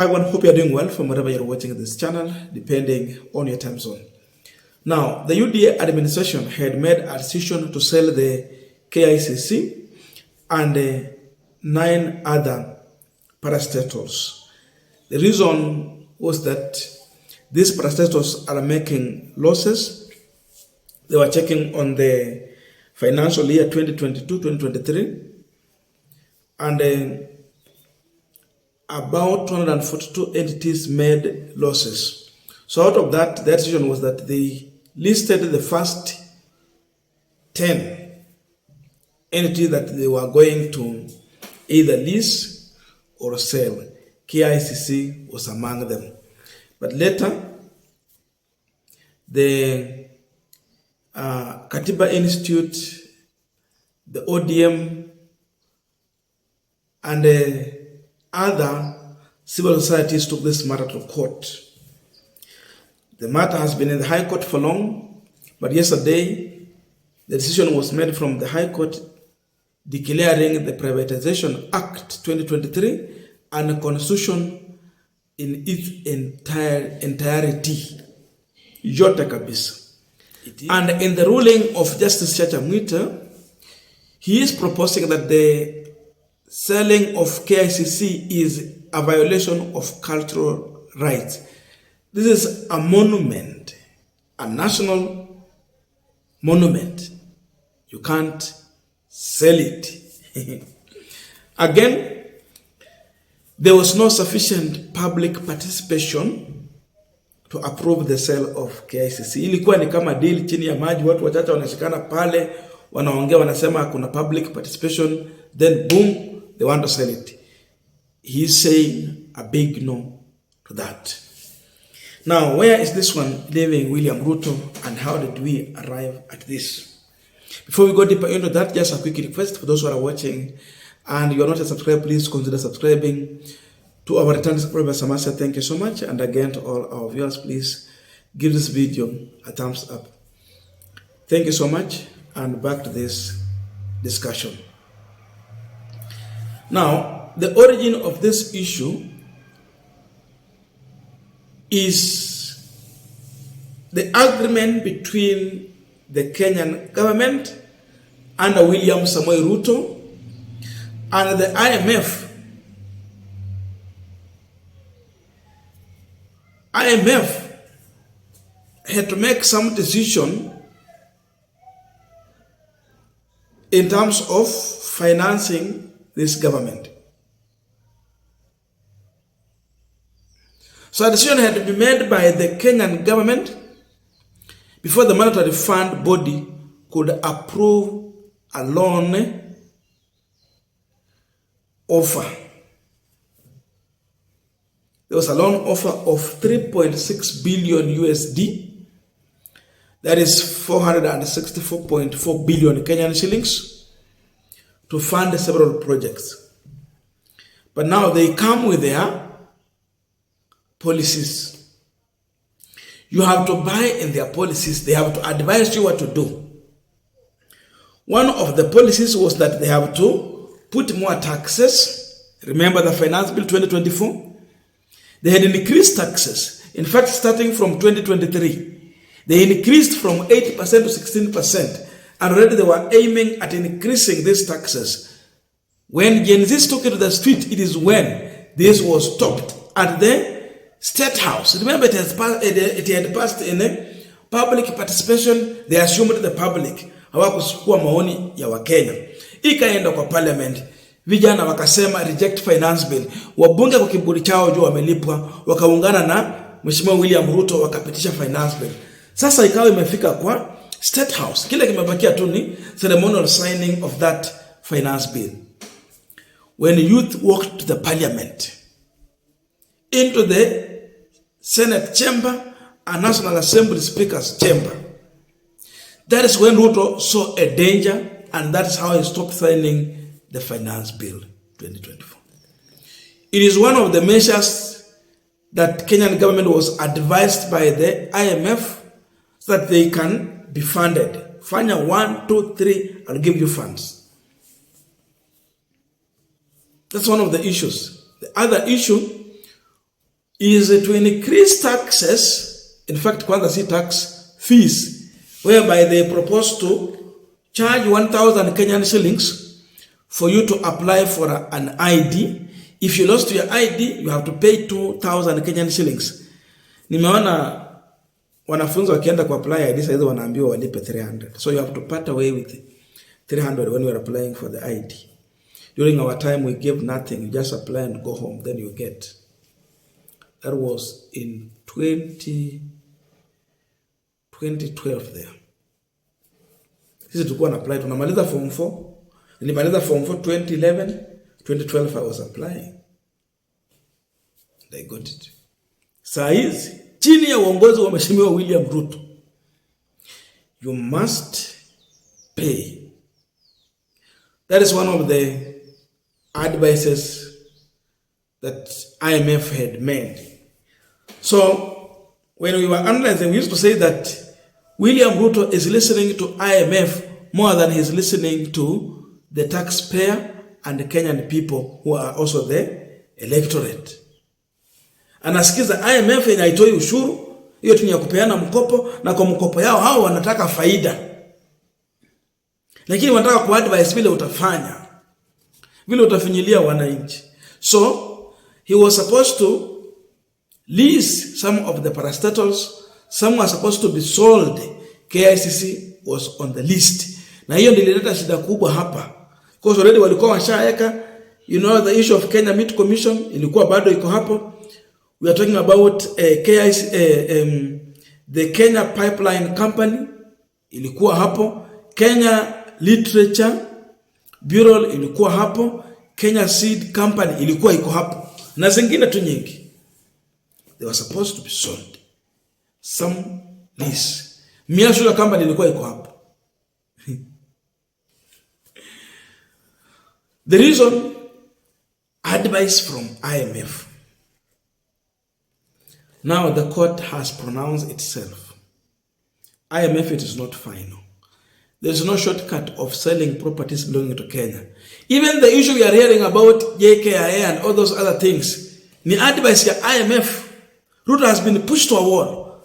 I hope you're doing well from wherever you're watching this channel, depending on your time zone. Now, the UDA administration had made a decision to sell the Kicc and 9 other parastatals. The reason was that these parastatals are making losses. They were checking on the financial year 2022-2023, and about 242 entities made losses. So out of that, the decision was that they listed the first 10 entities that they were going to either lease or sell. Kicc was among them. But later, the Katiba Institute, the ODM, and other civil societies took this matter to court. The matter has been in the High Court for long, but yesterday the decision was made from the High Court declaring the Privatisation Act 2023 unconstitutional in its entirety. Yote kabisa. And in the ruling of Justice Chacha Mwita, he is proposing that the selling of Kicc is a violation of cultural rights. This is a monument, a national monument. You can't sell it. Again, there was no sufficient public participation to approve the sale of Kicc. Ilikuwa ni kama deal chini ya maji, watu wachache wanashikana pale, wanaongea wanasema kuna public participation, then boom, they want to sell it. He's saying a big no to that. Now, where is this one leaving William Ruto, and how did we arrive at this? Before we go deeper into that, just a quick request for those who are watching and you are not a subscriber, please consider subscribing. To our returning subscribers, Samasa, thank you so much. And again, to all our viewers, please give this video a thumbs up. Thank you so much, and back to this discussion. Now, the origin of this issue is the agreement between the Kenyan government under William Samoei Ruto and the IMF. IMF had to make some decision in terms of financing this government. So a decision had to be made by the Kenyan government before the monetary fund body could approve a loan offer. There was a loan offer of 3.6 billion USD. That is 464.4 billion Kenyan shillings to fund several projects. But now they come with their policies. You have to buy in their policies. They have to advise you what to do. One of the policies was that they have to put more taxes. Remember the Finance Bill 2024? They had increased taxes. In fact, starting from 2023, they increased from 80% to 16%. And already they were aiming at increasing these taxes. When Gen Z took it to the street, it is when this was stopped at the State House. Remember, it had passed in a public participation. They assumed the public hawakuchukua maoni ya Wakenya. Ikaenda kwa parliament. Vijana wakasema reject finance bill. Wabunge kwa kiburi chao juu wamelipwa, wakaungana na Mheshimiwa William Ruto wakapitisha finance bill. Sasa ikawa imefika kwa State House. Kile kimebakia tu ni ceremonial signing of that finance bill. When youth walked to the parliament, into the Senate chamber and National Assembly Speaker's chamber, that is when Ruto saw a danger, and that is how he stopped signing the Finance Bill 2024. It is one of the measures that Kenyan government was advised by the IMF so that they can be funded. Fanya 1, 2, 3, I'll give you funds. That's one of the issues. The other issue is to increase taxes, in fact, kwanza si tax, fees, whereby they propose to charge 1,000 Kenyan shillings for you to apply for an ID. If you lost your ID, you have to pay 2,000 Kenyan shillings. Nimeona wanafunzi wakienda ku apply ID sasa wanaambiwa walipe 300. So you have to part away with 300 when you are applying for the ID. During our time, we gave nothing. You just apply and go home, then you get. That was in 2012 there. Sisi tulikuwa na apply, tunamaliza form 4. Nilimaliza form 4 2011, 2012 I was applying. And I got it. Saa hizi chini ya uongozi wa Mheshimiwa William Ruto, you must pay. That is one of the advices that IMF had made. So when we were analyzing, we used to say that William Ruto is listening to IMF more than he's listening to the taxpayer and the Kenyan people who are also the electorate. Anasikiza IMF yenye haitoi ushuru, hiyo tu ni ya kupeana mkopo, na kwa mkopo yao hao wanataka faida. Lakini wanataka kuadvise vile utafanya, vile utafinyilia wananchi. So he was supposed to lease some of the parastatals. Some were supposed to be sold. KICC was on the list. Na hiyo ndio ilileta shida kubwa hapa. Because already walikuwa washaeka, you know, the issue of Kenya Meat Commission ilikuwa bado iko hapo. We are talking about KICC, the Kenya Pipeline Company ilikuwa hapo. Kenya Literature Bureau ilikuwa hapo. Kenya Seed Company ilikuwa iko hapo. Na zingine tu nyingi. They were supposed to be sold. Some lease. Mia Sugar Company ilikuwa iko hapo. The reason, advice from IMF. Now the court has pronounced itself. IMF, it is not final. There is no shortcut of selling properties belonging to Kenya. Even the issue we are hearing about JKIA and all those other things, ni advice ya IMF. Ruto has been pushed to a wall.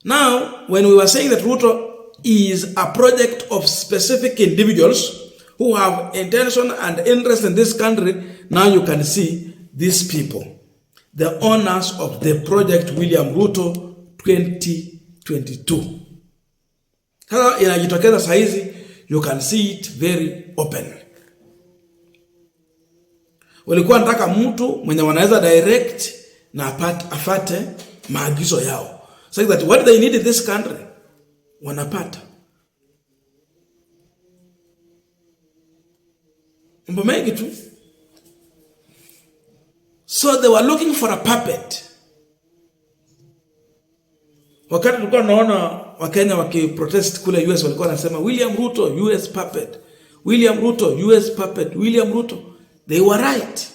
Now, when we were saying that Ruto is a project of specific individuals who have intention and interest in this country, now you can see these people, the owners of the project William Ruto 2022. Sasa inajitokeza saizi, you can see it very open. Walikuwa nataka mtu mwenye wanaweza direct na afate maagizo yao. So that what they need in this country, wanapata. Mambo mengi tu. So they were looking for a puppet. Wakati tulikuwa naona Wakenya wakiprotest kule US, walikuwa nasema William Ruto, US puppet. William Ruto, US puppet. William Ruto. They were right.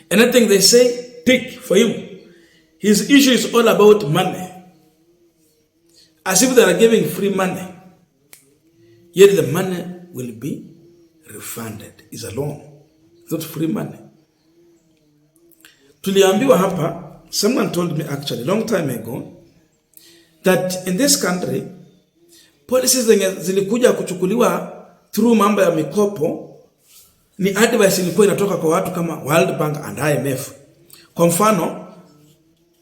Anything they say, tick for him. His issue is all about money. As if they are giving free money. Yet the money will be refunded. It's a loan. It's not free money. Tuliambiwa hapa, someone told me actually a long time ago, that in this country, policies zilikuja kuchukuliwa through mambo ya mikopo, ni advice ilikuwa inatoka kwa watu kama World Bank and IMF. Kwa mfano,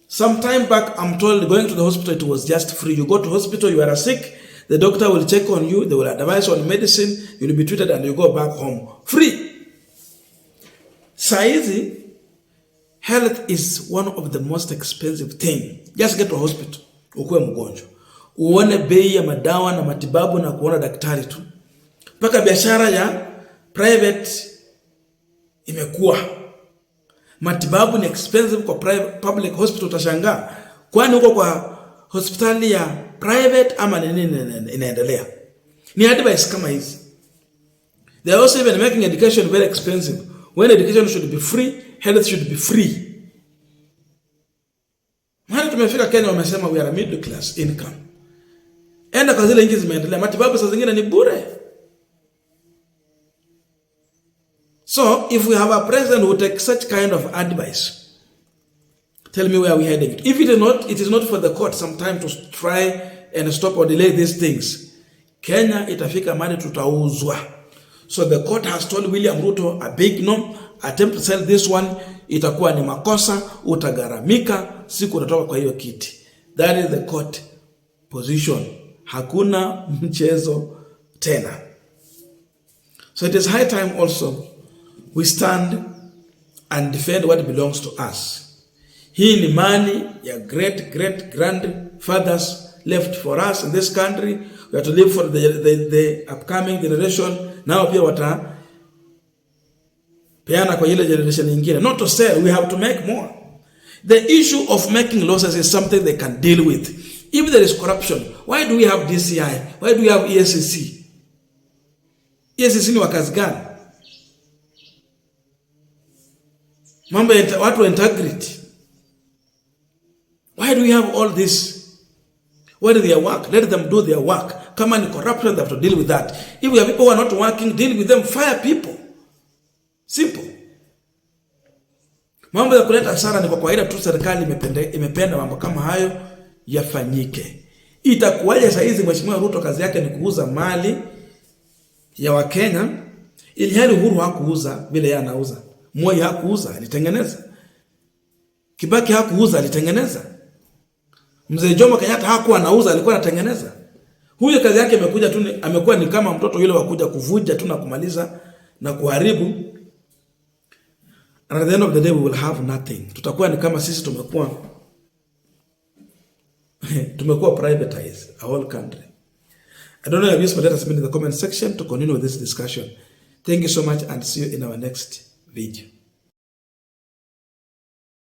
some time back, I'm told going to the hospital, it was just free. You go to hospital, you are sick, the doctor will check on you, they will advise on medicine, you will be treated and you go back home. Free. Saizi, health is one of the most expensive thing. Just get to a hospital, ukuwe mgonjwa. Uone bei ya madawa na matibabu na kuona daktari tu. Paka biashara ya private imekuwa. Matibabu ni expensive kwa public hospital, utashangaa. Kwani uko kwa hospitali ya private ama nini inaendelea? Ni advice kama hizi. They are also even making education very expensive. When education should be free, health should be free. Mahali tumefika Kenya wamesema we are a middle class income. Enda kwa zile nchi zimeendelea, matibabu saa zingine ni bure. So if we have a president who takes such kind of advice, tell me where we're heading. If it is not for the court sometime to try and stop or delay these things, Kenya itafika mahali tutauzwa. So the court has told William Ruto a big no, attempt to sell this one, itakuwa ni makosa, utagaramika, siku utatoka kwa hiyo kiti. That is the court position. Hakuna mchezo tena. So it is high time also we stand and defend what belongs to us. Hii ni mali ya great grandfathers left for us in this country. We have to live for the upcoming generation. Now pia wata peana kwa ile generation nyingine. Not to say we have to make more. The issue of making losses is something they can deal with. If there is corruption, why do we have DCI? Why do we have ESCC? ESCC ni wakazi gani? Mambo ya watu integrity. Why do we have all this? What is their work? Let them do their work. Kama ni corruption, they have to deal with that. If we have people who are not working, deal with them, fire people. Simple. Mambo ya kuleta hasara ni kwa kawaida tu, serikali imependa mambo kama hayo yafanyike. Itakuwaje sasa hizi Mheshimiwa Ruto kazi yake ni kuuza mali ya Wakenya, ili hali Uhuru hakuuza vile yeye anauza. Moi hakuuza, alitengeneza. Kibaki hakuuza, alitengeneza. Mzee Jomo Kenyatta hakuwa anauza, alikuwa anatengeneza. Huyo kazi yake imekuja tu, amekuwa ni kama mtoto yule wa kuja kuvuja tu na kumaliza na kuharibu. And at the end of the day we will have nothing. Tutakuwa ni kama sisi tumekuwa privatize a whole country. I don't know your views, but let us know in the comment section to continue with this discussion. Thank you so much and see you in our next video.